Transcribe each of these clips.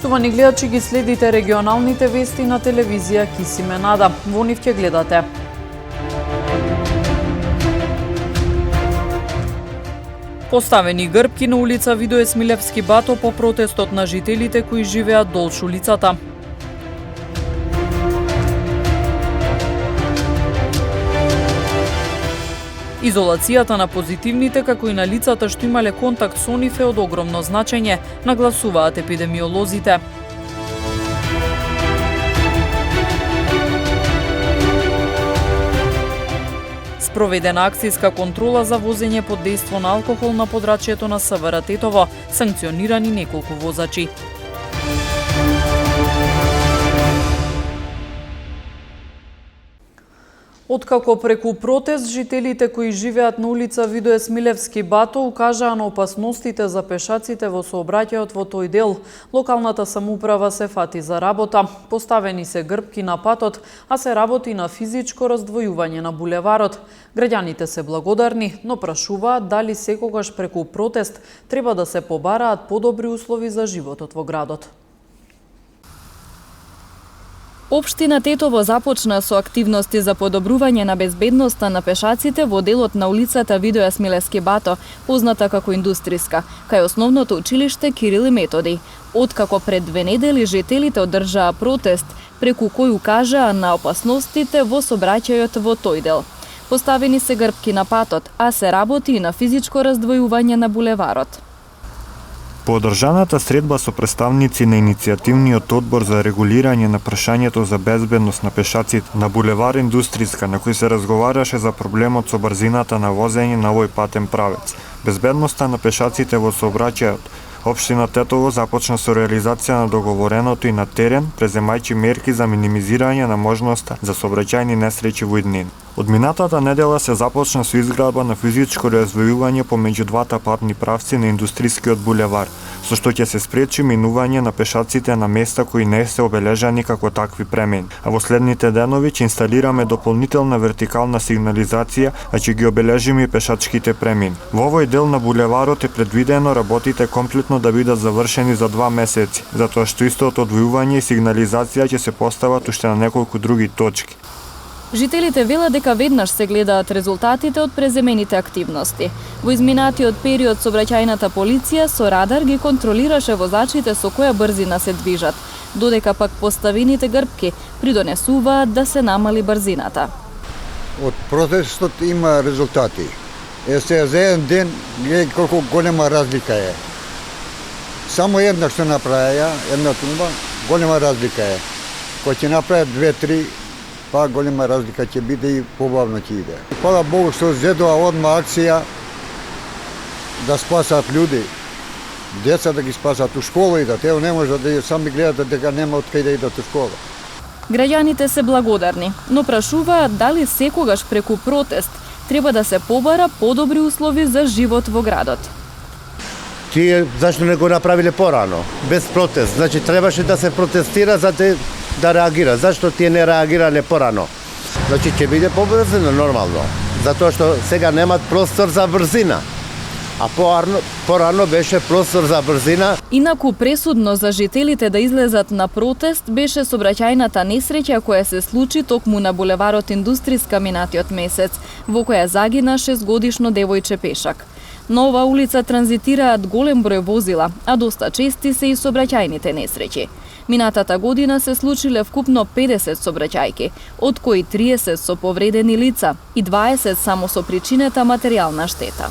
Поштовани гледачи, ги следите регионалните вести на телевизија Кисиме Нада. Во нив ќе гледате: поставени грбки на улица Видое Смилевски Бато по протестот на жителите кои живеат долж улицата. Изолацијата на позитивните, како и на лицата што имале контакт со нив, е од огромно значење, нагласуваат епидемиолозите. Спроведена акцијска контрола за возење под дејство на алкохол на подрачјето на СВР Тетово, санкционирани неколку возачи. Откако преку протест жителите кои живеат на улица Видое Смилевски Бато укажаа на опасностите за пешаците во сообраќајот во тој дел, локалната самоуправа се фати за работа. Поставени се грбки на патот, а се работи на физичко раздвојување на булеварот. Граѓаните се благодарни, но прашуваат дали секогаш преку протест треба да се побараат подобри услови за животот во градот. Општина Тетово започна со активности за подобрување на безбедноста на пешаците во делот на улицата Видое Смилевски Бато, позната како индустријска, кај основното училиште Кирил и Методи. Откако пред 2 недели жителите одржаа протест, преку кој укажаа на опасностите во сообраќајот во тој дел. Поставени се грбки на патот, а се работи и на физичко раздвојување на булеварот. По одржаната средба со представници на иницијативниот одбор за регулирање на прашањето за безбедност на пешаците на булевар Индустријска, на кој се разговараше за проблемот со брзината на возење на овој патен правец, безбедноста на пешаците во сообраќајот, Општина Тетово започна со реализација на договореното и на терен, преземајќи мерки за минимизирање на можноста за сообраќајни несреќи во иднина. Од минатата недела се започна со изградба на физичко раздвојување помеѓу двата патни правци на индустријскиот булевар, со што ќе се спречи минување на пешаците на места кои не се обележани како такви премени. А во следните денови ќе инсталираме дополнителна вертикална сигнализација, а ќе ги обележиме и пешачките премини. Во овој дел на булеварот е предвидено работите комплетно да бидат завршени за 2 месеци, затоа што истото одвојување и сигнализација ќе се постават уште на неколку други точки. Жителите велат дека веднаш се гледаат резултатите од преземените активности. Во изминатиот период сообраќајната полиција со радар ги контролираше возачите со која брзина се движат, додека пак поставените грбки придонесуваат да се намали брзината. Од протестот има резултати. Се за еден ден гледај колку голема разлика е. Само една што направија, една тумба, голема разлика е. Кој ќе направи 2-3, па голема разлика ќе биде и побавно ќе иде. Фала Богу што зедоа одма акција да спасат луѓе, деца да ги спасат у школа и да те не може да сами гледат дека нема од кај да идат у школа. Граѓаните се благодарни, но прашуваат дали секогаш преку протест треба да се побара подобри услови за живот во градот. Тие зашто не го направиле порано, без протест? Значи требаше да се протестира за да реагира. Зашто тие не реагирале порано? Значи ќе биде побрзина нормално, затоа што сега немат простор за брзина. А порано беше простор за брзина. Инаку пресудно за жителите да излезат на протест беше сообраќајната несреќа која се случи токму на булеварот Индустријска минатиот месец, во која загина 6-годишно девојче пешак. На оваа улица транзитираат голем број возила, а доста чести се и сообраќајните несреќи. Минатата година се случиле вкупно 50 сообраќајки, од кои 30 со повредени лица и 20 само со причинета материјална штета.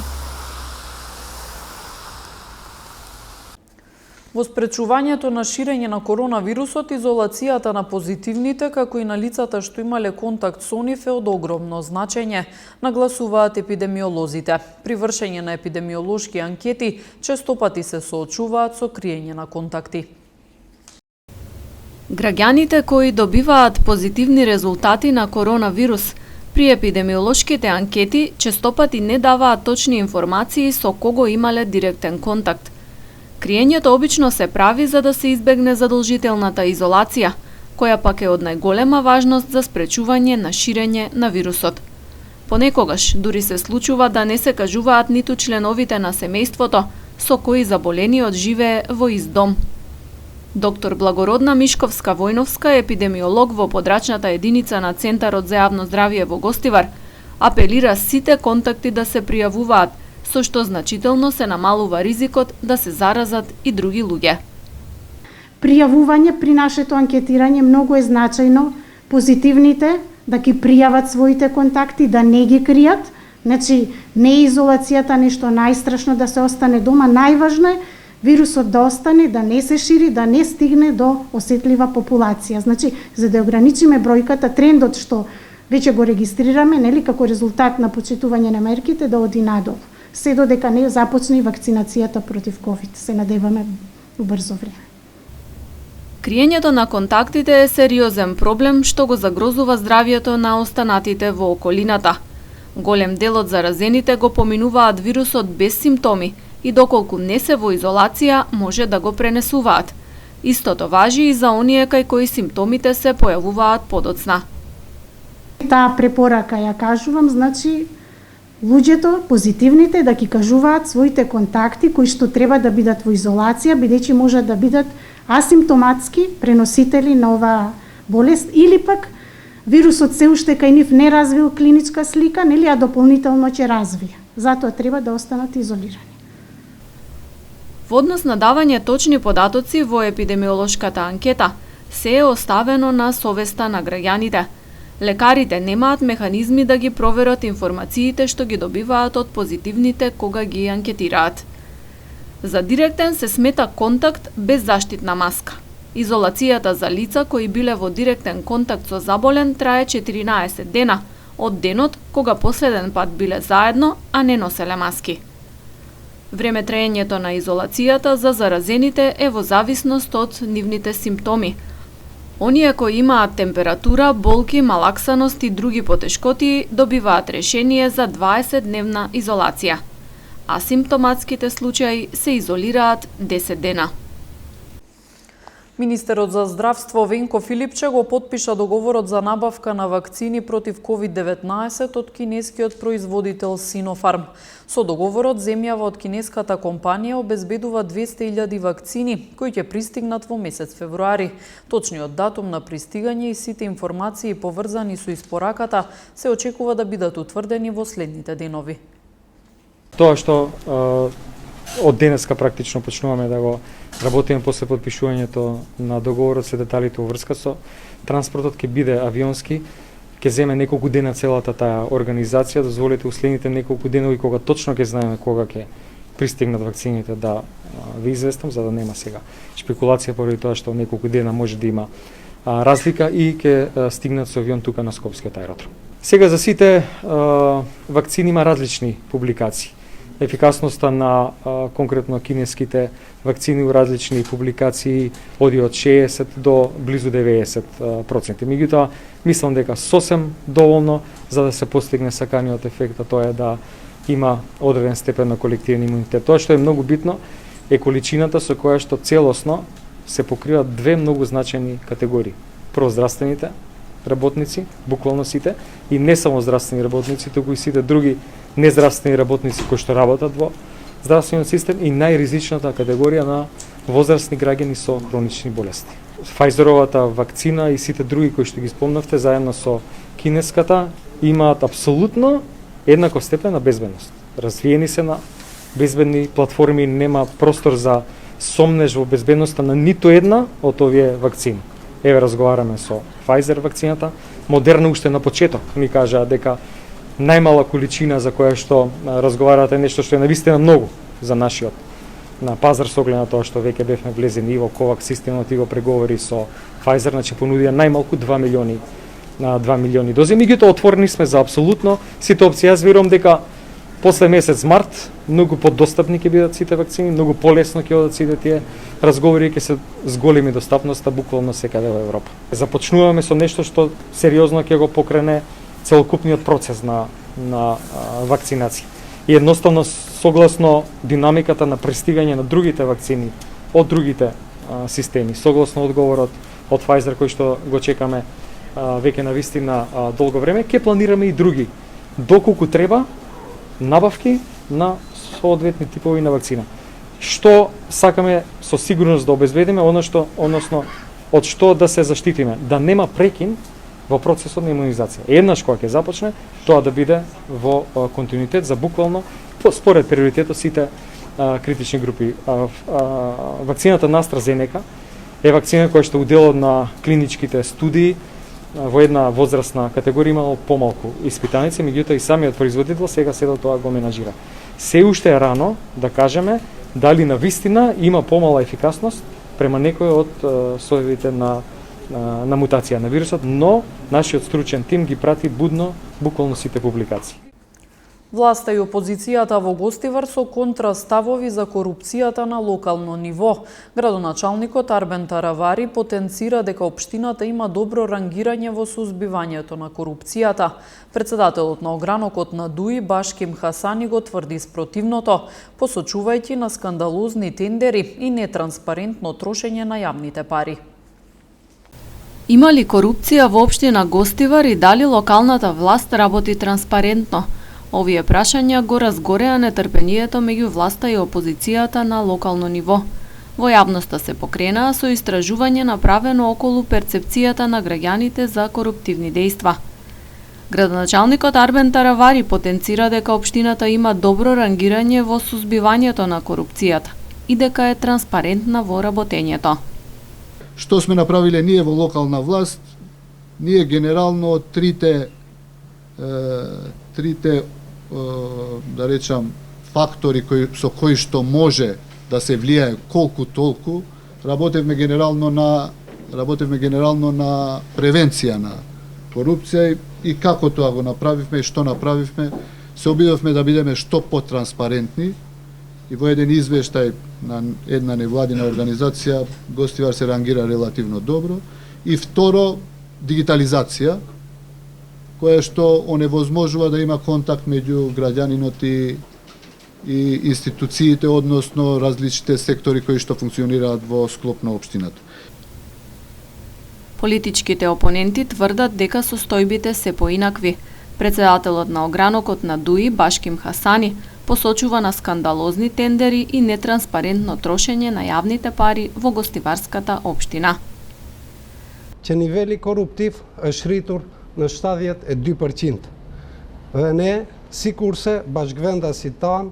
Во спречувањето на ширење на коронавирусот, изолацијата на позитивните, како и на лицата што имале контакт со нив, е од огромно значење, нагласуваат епидемиолозите. При вршење на епидемиолошки анкети, често пати се соочуваат со криење на контакти. Граѓаните кои добиваат позитивни резултати на коронавирус, при епидемиолошките анкети честопати не даваат точни информации со кого имале директен контакт. Криењето обично се прави за да се избегне задолжителната изолација, која пак е од најголема важност за спречување на ширење на вирусот. Понекогаш дури се случува да не се кажуваат ниту членовите на семејството со кои заболениот живее во ист дом. Доктор Благородна Мишковска-Војновска, епидемиолог во подрачната единица на Центарот за јавно здравје во Гостивар, апелира сите контакти да се пријавуваат, со што значително се намалува ризикот да се заразат и други луѓе. Пријавување при нашето анкетирање многу е значајно, позитивните да ги пријават своите контакти, да не ги кријат, значи не е изолацијата нешто најстрашно да се остане дома, најважно е вирусот да остане, да не се шири, да не стигне до осетлива популација. Значи, за да ограничиме бројката, трендот што веќе го регистрираме, нели, како резултат на почитување на мерките, да оди надолу. Се додека не започне и вакцинацијата против ковид. Се надеваме у брзо време. Криењето на контактите е сериозен проблем што го загрозува здравјето на останатите во околината. Голем дел од заразените го поминуваат вирусот без симптоми и доколку не се во изолација, може да го пренесуваат. Истото важи и за оние кај кои симптомите се појавуваат подоцна. Таа препорака ја кажувам, значи луѓето, позитивните, да ги кажуваат своите контакти кои што треба да бидат во изолација, бидејќи може да бидат асимптоматски преносители на оваа болест или пак вирусот се уште кај нив не развил клиничка слика, нели, а дополнително ќе развие. Затоа треба да останат изолирани. Во однос на давање точни податоци во епидемиолошката анкета, се е оставено на совеста на граѓаните. Лекарите немаат механизми да ги проверат информациите што ги добиваат од позитивните кога ги анкетираат. За директен се смета контакт без заштитна маска. Изолацијата за лица кои биле во директен контакт со заболен трае 14 дена, од денот кога последен пат биле заедно, а не носеле маски. Време траењето на изолацијата за заразените е во зависност од нивните симптоми. Оние кои имаат температура, болки, малаксаност и други потешкоти добиваат решение за 20-дневна изолација. Асимптоматските случаи се изолираат 10 дена. Министерот за здравство Венко Филипче го потпиша договорот за набавка на вакцини против COVID-19 од кинескиот производител Синофарм. Со договорот, земјава од кинеската компанија обезбедува 200.000 вакцини, кои ќе пристигнат во месец февруари. Точниот датум на пристигање и сите информации поврзани со испораката се очекува да бидат утврдени во следните денови. Тоа што од денеска практично почнуваме да го работиме после подпишувањето на договорот, се деталите во врска со транспортот ќе биде авионски, ќе земе неколку дена целата таа организација, дозволете уследните неколку денови кога точно ќе знаеме кога ќе пристигнат вакцините да ви известам, за да нема сега шпекулација поради тоа што неколку дена може да има разлика и ќе стигнат со авион тука на Скопскиот аеродром. Сега за сите вакцини има различни публикации. Ефикасноста на конкретно кинеските вакцини у различни публикации оди од 60 до близу 90%. Меѓутоа, мислам дека сосем доволно за да се постигне саканиот ефект, а тоа е да има одреден степен на колективен имунитет. Тоа што е многу битно е количината со која што целосно се покриваат две многу значајни категории. Прво, здравствените работници, буквално сите, и не само здравствени работници, туку и сите други нездравствени работници кои што работат во здравствениот систем и најризичната категорија на возрастни граѓани со хронични болести. Фајзеровата вакцина и сите други кои што ги спомнавте заедно со кинеската имаат апсолутно еднаков степен на безбедност. Развиени се на безбедни платформи, нема простор за сомнеж во безбедноста на ниту една од овие вакцини. Еве разговараме со Pfizer вакцината, Модерна уште на почеток ни кажаа дека најмала количина за која што разговарате нешто што е навистина многу за нашиот на пазар со оглед на тоа што веќе бевме влезени и во ковак системот и во преговори со Pfizer, значи понудија најмалку 2 милиони дози. Меѓутоа отворени сме за апсолутно сите опции. Јас верувам дека после месец март многу подостапни ќе бидат сите вакцини, многу полесно ќе одат сите тие разговори, ќе се зголеми достапноста буквално секаде во Европа. Започнуваме со нешто што сериозно ќе го покрене целокупниот процес на вакцинација. И едноставно согласно динамиката на пристигање на другите вакцини од другите системи, согласно одговорот од Pfizer кој што го чекаме веќе навистина долго време, ќе планираме и други доколку треба набавки на соодветни типови на вакцина. што сакаме со сигурност да обезбедиме, односно од што да се заштитиме, да нема прекин во процесот на имунизација. Еднаш кога ќе започне, тоа да биде во континуитет за буквално според приоритетот сите критични групи. Вакцината на AstraZeneca е вакцина која што уделот на клиничките студии во една возрастна категорија имало помалку испитаници, меѓутоа и самиот производител сега седо тоа го менаџира. Се уште е рано да кажеме дали на вистина има помала ефикасност према некој од соевите на мутација на вирусот, но нашиот стручен тим ги прати будно буквално сите публикации. Власта и опозицијата во Гостивар со контраставови за корупцијата на локално ниво. Градоначалникот Арбен Таравари потенцира дека општината има добро рангирање во сузбивањето на корупцијата. Председателот на огранокот на ДУИ Башким Хасани го тврди спротивното, посочувајќи на скандалозни тендери и нетранспарентно трошење на јавните пари. Има ли корупција во општина Гостивар и дали локалната власт работи транспарентно? Овие прашања го разгореа нетрпението меѓу власта и опозицијата на локално ниво. Во јавноста се покренаа со истражување направено околу перцепцијата на граѓаните за коруптивни дејства. Градоначалникот Арбен Таравари потенцира дека општината има добро рангирање во сузбивањето на корупцијата и дека е транспарентна во работењето. Што сме направиле ние во локална власт? Ние генерално трите да речам фактори со кои што може да се влијае колку толку, работевме генерално на превенција на корупција и како тоа го направивме и што направивме, се обидовме да бидеме што потранспарентни и во еден извештај на една невладина организација Гостивар се рангира релативно добро и второ дигитализација која што оневозможува да има контакт меѓу граѓанинот и институциите, односно различните сектори кои што функционираат во склоп на општината. Политичките опоненти тврдат дека состојбите се поинакви. Председателот на огранокот на ДУИ Башким Хасани посочува на скандалозни тендери и нетранспарентно трошење на јавните пари во Гостиварската општина. Që niveli korruptiv është rritur në shtadhjet e 2%. Dhe ne, sikurse bashkëvendasit tanë,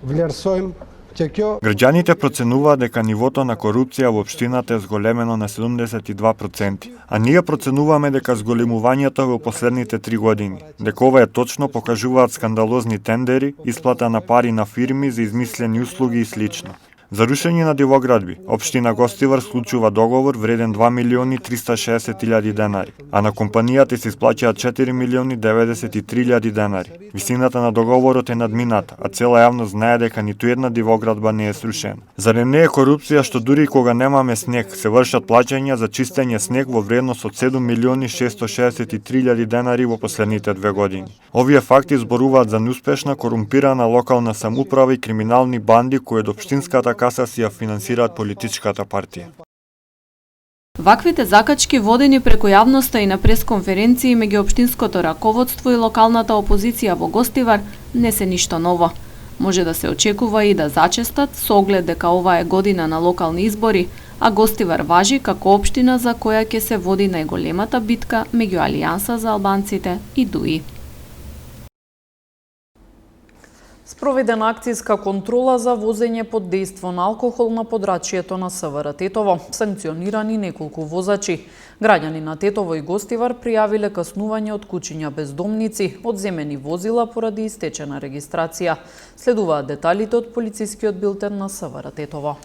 vlerësojmë që kjo... Граѓаните проценуваат дека нивото на корупција во општината е зголемено на 72%, а ние проценуваме дека зголемувањето во последните 3 години. Дека ова е точно покажуваат скандалозни тендери, исплата на пари на фирми за измислени услуги и слично. За рушење на дивоградби, општина Гостивар склучува договор вреден 2.360.000 денари, а на компанијата се исплаќаат 4.093.000 денари. Висината на договорот е надмината, а цела јавност знае дека ниту една дивоградба не е срушена. Зарем не е корупција што дури кога немаме снег, се вршат плаќања за чистење снег во вредност од 7.663.000 денари во последните 2 години. Овие факти зборуваат за неуспешна, корумпирана локална самоуправа и криминални банди кои од општинската каса си ја финансираат политичката партија. Ваквите закачки водени преку јавноста и на пресконференции меѓу општинското раководство и локалната опозиција во Гостивар не се ништо ново. Може да се очекува и да зачестат со оглед дека ова е година на локални избори, а Гостивар важи како општина за која ќе се води најголемата битка меѓу Алијанса за албанците и ДУИ. Спроведена акцијска контрола за возење под дејство на алкохол на подрачјето на СВР Тетово. Санкционирани неколку возачи. Граѓани на Тетово и Гостивар пријавиле каснување од кучиња бездомници, одземени возила поради истечена регистрација. Следуваат деталите од полицискиот билтен на СВР Тетово.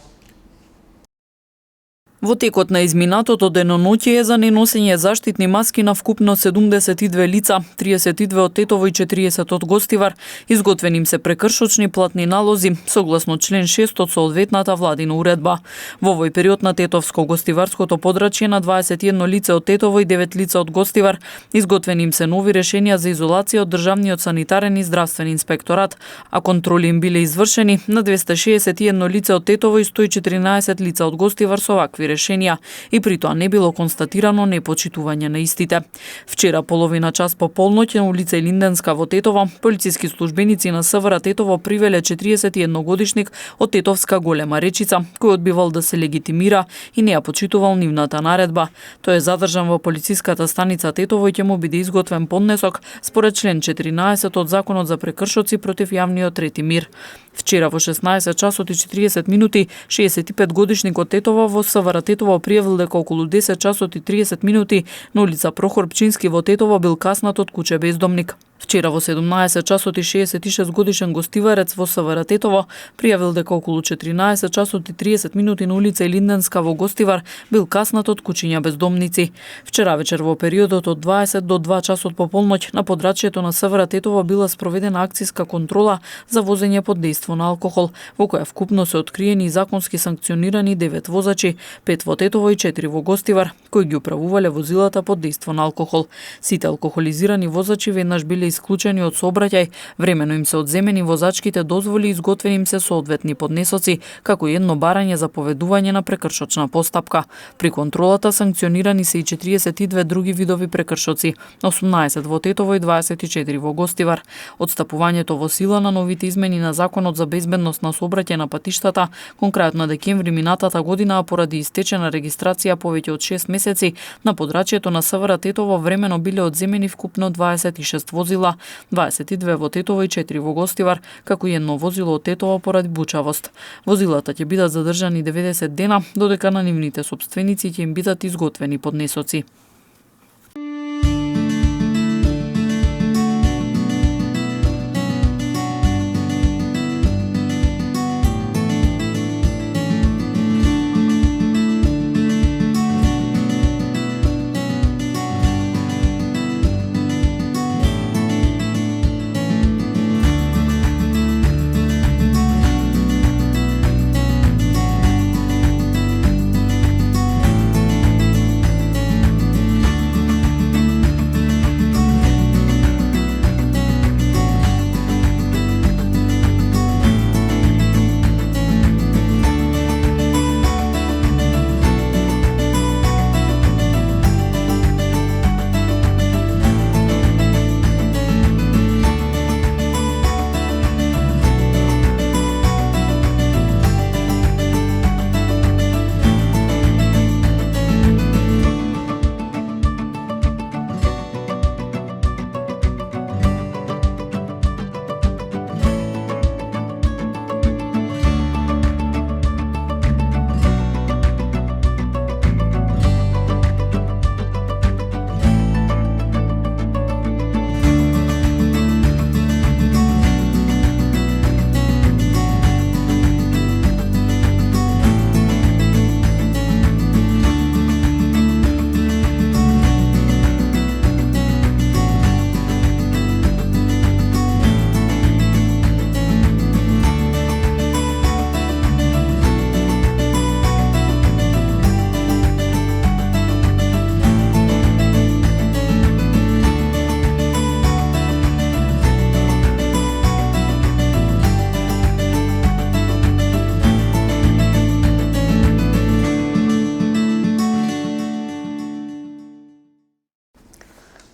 Во текот на изминатото деноноќие за неносење заштитни маски на вкупно 72 лица, 32 од Тетово и 40 од Гостивар, изготвени им се прекршочни платни налози, согласно член 6 од соодветната владина уредба. Во овој период на Тетовско-Гостиварското подрачје на 21 лице од Тетово и 9 лица од Гостивар, изготвени им се нови решенија за изолација од Државниот санитарен и здравствен инспекторат, а контроли им биле извршени на 261 лице од Тетово и 114 лица од Гостивар со вакви решенија и при тоа не било констатирано непочитување на истите. Вчера половина час по полноќ на улица Илинденска во Тетово, полициски службеници на СВР Тетово привеле 41-годишник од Тетовска Голема Речица, кој одбивал да се легитимира и не ја почитувал нивната наредба. Тој е задржан во полициската станица Тетово и ќе му биде изготвен поднесок според член 14 од Законот за прекршоци против јавниот ред и мир. Вчера во 16 часот и 40 минути 65 годишник од Тетово во СВР Тетово пријавил дека околу 10 часот и 30 минути на улица Прохор Пчински во Тетово бил каснат од куќе бездомник. Вчера во 17 часот и 66 годишен гостиварец во СВР Тетово пријавил дека околу 14 часот и 30 минути на улица Илинденска во Гостивар бил каснат од куќиња бездомници. Вчера вечер во периодот од 20 до 2 часот по полноќ на подрачјето на СВР Тетово била спроведена акцијска контрола за возење под дејство на алкохол, во која вкупно се откриени и законски санкционирани 9 возачи, 5 во Тетово и 4 во Гостивар, кои ги управувале возилата под дејство на алкохол. Сите алкохолизирани возачи веднаш биле исклучени од сообраќај, времено им се одземени возачките дозволи и изготвени им се соодветни поднесоци, како и едно барање за поведување на прекршочна постапка. При контролата санкционирани се и 42 други видови прекршоци, 18 во Тетово и 24 во Гостивар. Одстапувањето во сила на новите измени на Законот за безбедност на сообраќај на патиштата, конкретно декември минатата година, поради истечена регистрација повеќе од 6 месеци, на подрачјето на СВР Тетово времено биле одземени вкупно 26 возила, 22 во Тетово и 4 во Гостивар, како и едно возило од Тетово поради бучавост. Возилата ќе бидат задржани 90 дена, додека на нивните сопственици ќе им бидат изготвени поднесоци.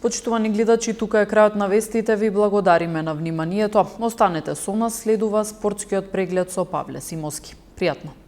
Почитувани гледачи, тука е крајот на вестите. Ви благодариме на вниманието. Останете со нас, следува спортскиот преглед со Павле Симоски. Пријатно!